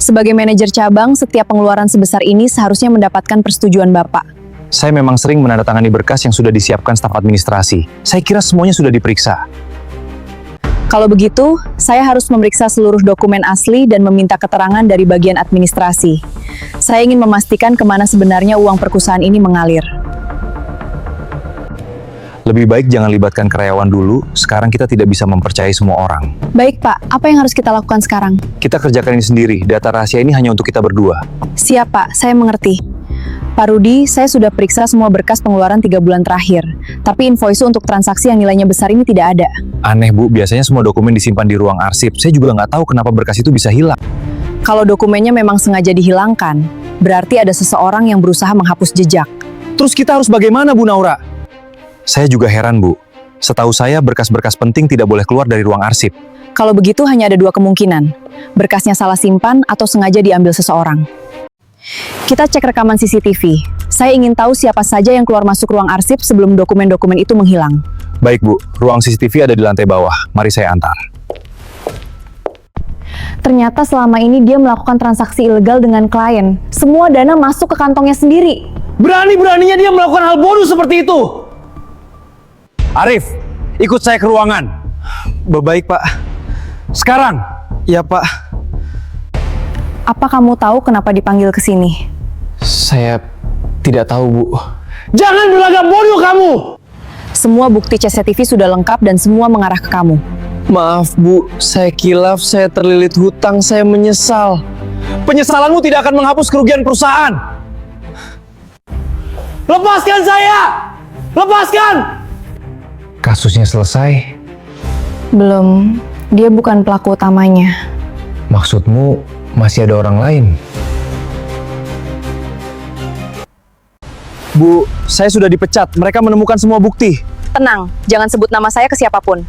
Sebagai manajer cabang, setiap pengeluaran sebesar ini seharusnya mendapatkan persetujuan Bapak. Saya memang sering menandatangani berkas yang sudah disiapkan staf administrasi. Saya kira semuanya sudah diperiksa. Kalau begitu, saya harus memeriksa seluruh dokumen asli dan meminta keterangan dari bagian administrasi. Saya ingin memastikan kemana sebenarnya uang perusahaan ini mengalir. Lebih baik jangan libatkan karyawan dulu, sekarang kita tidak bisa mempercayai semua orang. Baik Pak, apa yang harus kita lakukan sekarang? Kita kerjakan ini sendiri, data rahasia ini hanya untuk kita berdua. Siap Pak, saya mengerti. Pak Rudi, saya sudah periksa semua berkas pengeluaran 3 bulan terakhir. Tapi invoice untuk transaksi yang nilainya besar ini tidak ada. Aneh Bu, biasanya semua dokumen disimpan di ruang arsip. Saya juga nggak tahu kenapa berkas itu bisa hilang. Kalau dokumennya memang sengaja dihilangkan, berarti ada seseorang yang berusaha menghapus jejak. Terus kita harus bagaimana Bu Naura? Saya juga heran Bu. Setahu saya berkas-berkas penting tidak boleh keluar dari ruang arsip. Kalau begitu hanya ada 2 kemungkinan. Berkasnya salah simpan atau sengaja diambil seseorang. Kita cek rekaman CCTV. Saya ingin tahu siapa saja yang keluar masuk ruang arsip sebelum dokumen-dokumen itu menghilang. Baik Bu, ruang CCTV ada di lantai bawah. Mari saya antar. Ternyata selama ini dia melakukan transaksi ilegal dengan klien. Semua dana masuk ke kantongnya sendiri. Berani-beraninya dia melakukan hal bodoh seperti itu. Arif, ikut saya ke ruangan. Baik, Pak. Sekarang. Ya, Pak. Apa kamu tahu kenapa dipanggil ke sini? Saya tidak tahu, Bu. Jangan berlagak bodoh kamu! Semua bukti CCTV sudah lengkap dan semua mengarah ke kamu. Maaf, Bu. Saya kilaf, saya terlilit hutang, saya menyesal. Penyesalanmu tidak akan menghapus kerugian perusahaan. Lepaskan saya! Lepaskan! Kasusnya selesai? Belum, dia bukan pelaku utamanya. Maksudmu masih ada orang lain? Bu, saya sudah dipecat. Mereka menemukan semua bukti. Tenang, jangan sebut nama saya ke siapapun.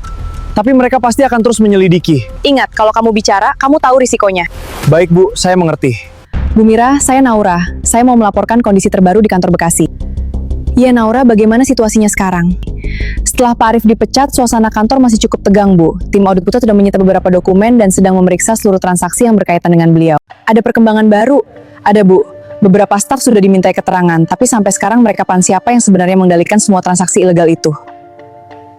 Tapi mereka pasti akan terus menyelidiki. Ingat, kalau kamu bicara, kamu tahu risikonya. Baik Bu, saya mengerti. Bu Mira, saya Naura. Saya mau melaporkan kondisi terbaru di kantor Bekasi. Ya Naura, bagaimana situasinya sekarang? Setelah Pak Arif dipecat, suasana kantor masih cukup tegang, Bu. Tim audit pusat sudah menyita beberapa dokumen dan sedang memeriksa seluruh transaksi yang berkaitan dengan beliau. Ada perkembangan baru? Ada, Bu. Beberapa staf sudah dimintai keterangan, tapi sampai sekarang mereka siapa yang sebenarnya mengendalikan semua transaksi ilegal itu.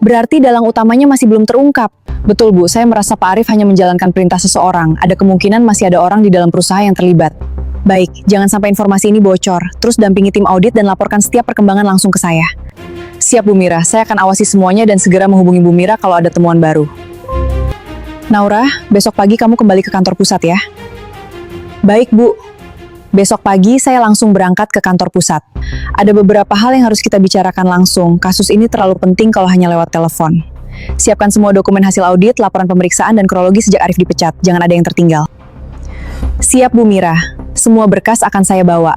Berarti dalang utamanya masih belum terungkap. Betul, Bu. Saya merasa Pak Arif hanya menjalankan perintah seseorang. Ada kemungkinan masih ada orang di dalam perusahaan yang terlibat. Baik, jangan sampai informasi ini bocor. Terus dampingi tim audit dan laporkan setiap perkembangan langsung ke saya. Siap Bu Mira, saya akan awasi semuanya dan segera menghubungi Bu Mira kalau ada temuan baru. Naura, besok pagi kamu kembali ke kantor pusat ya. Baik Bu. Besok pagi saya langsung berangkat ke kantor pusat. Ada beberapa hal yang harus kita bicarakan langsung. Kasus ini terlalu penting kalau hanya lewat telepon. Siapkan semua dokumen hasil audit, laporan pemeriksaan, dan kronologi sejak Arif dipecat. Jangan ada yang tertinggal. Siap Bu Mira. Semua berkas akan saya bawa.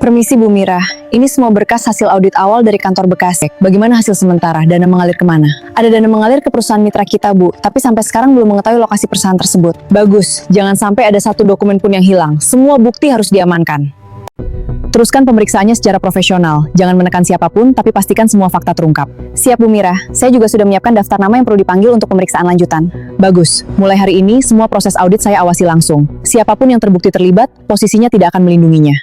Permisi Bu Mira, ini semua berkas hasil audit awal dari kantor Bekasi. Bagaimana hasil sementara? Dana mengalir kemana? Ada dana mengalir ke perusahaan mitra kita Bu, tapi sampai sekarang belum mengetahui lokasi perusahaan tersebut. Bagus, jangan sampai ada satu dokumen pun yang hilang. Semua bukti harus diamankan. Teruskan pemeriksaannya secara profesional. Jangan menekan siapapun, tapi pastikan semua fakta terungkap. Siap Bu Mira, saya juga sudah menyiapkan daftar nama yang perlu dipanggil untuk pemeriksaan lanjutan. Bagus, mulai hari ini semua proses audit saya awasi langsung. Siapapun yang terbukti terlibat, posisinya tidak akan melindunginya.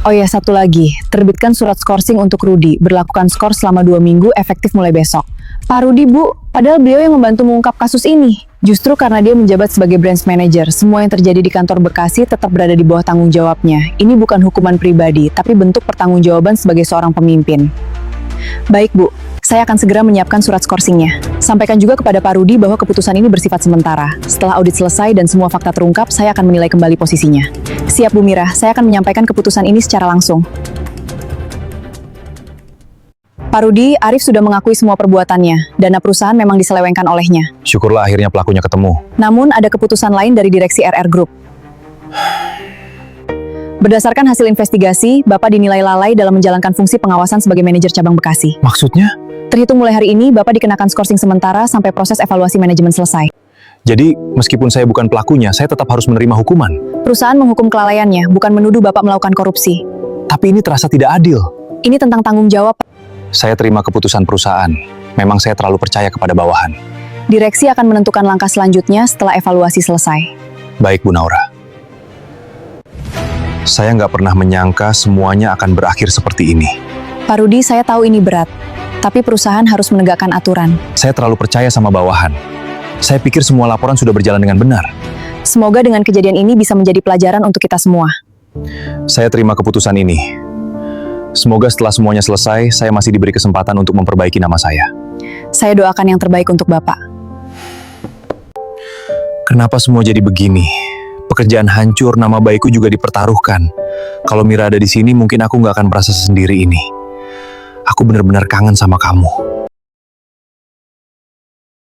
Oh ya, satu lagi, terbitkan surat skorsing untuk Rudi, berlakukan skor selama 2 minggu, efektif mulai besok. Pak Rudi Bu, padahal beliau yang membantu mengungkap kasus ini. Justru karena dia menjabat sebagai branch manager, semua yang terjadi di kantor Bekasi tetap berada di bawah tanggung jawabnya. Ini bukan hukuman pribadi, tapi bentuk pertanggungjawaban sebagai seorang pemimpin. Baik Bu, saya akan segera menyiapkan surat skorsingnya. Sampaikan juga kepada Pak Rudi bahwa keputusan ini bersifat sementara. Setelah audit selesai dan semua fakta terungkap, saya akan menilai kembali posisinya. Siap Bu Mira, saya akan menyampaikan keputusan ini secara langsung. Pak Rudi, Arif sudah mengakui semua perbuatannya. Dana perusahaan memang diselewengkan olehnya. Syukurlah akhirnya pelakunya ketemu. Namun ada keputusan lain dari direksi RR Group. Berdasarkan hasil investigasi, Bapak dinilai lalai dalam menjalankan fungsi pengawasan sebagai manajer cabang Bekasi. Maksudnya? Terhitung mulai hari ini, Bapak dikenakan skorsing sementara sampai proses evaluasi manajemen selesai. Jadi, meskipun saya bukan pelakunya, saya tetap harus menerima hukuman. Perusahaan menghukum kelalaiannya, bukan menuduh Bapak melakukan korupsi. Tapi ini terasa tidak adil. Ini tentang tanggung jawab. Saya terima keputusan perusahaan. Memang saya terlalu percaya kepada bawahan. Direksi akan menentukan langkah selanjutnya setelah evaluasi selesai. Baik, Bu Naura. Saya nggak pernah menyangka semuanya akan berakhir seperti ini. Pak Rudi, saya tahu ini berat, tapi perusahaan harus menegakkan aturan. Saya terlalu percaya sama bawahan. Saya pikir semua laporan sudah berjalan dengan benar. Semoga dengan kejadian ini bisa menjadi pelajaran untuk kita semua. Saya terima keputusan ini. Semoga setelah semuanya selesai, saya masih diberi kesempatan untuk memperbaiki nama saya. Saya doakan yang terbaik untuk Bapak. Kenapa semua jadi begini? Pekerjaan hancur, nama baikku juga dipertaruhkan. Kalau Mira ada di sini, mungkin aku nggak akan merasa sendiri ini. Aku benar-benar kangen sama kamu.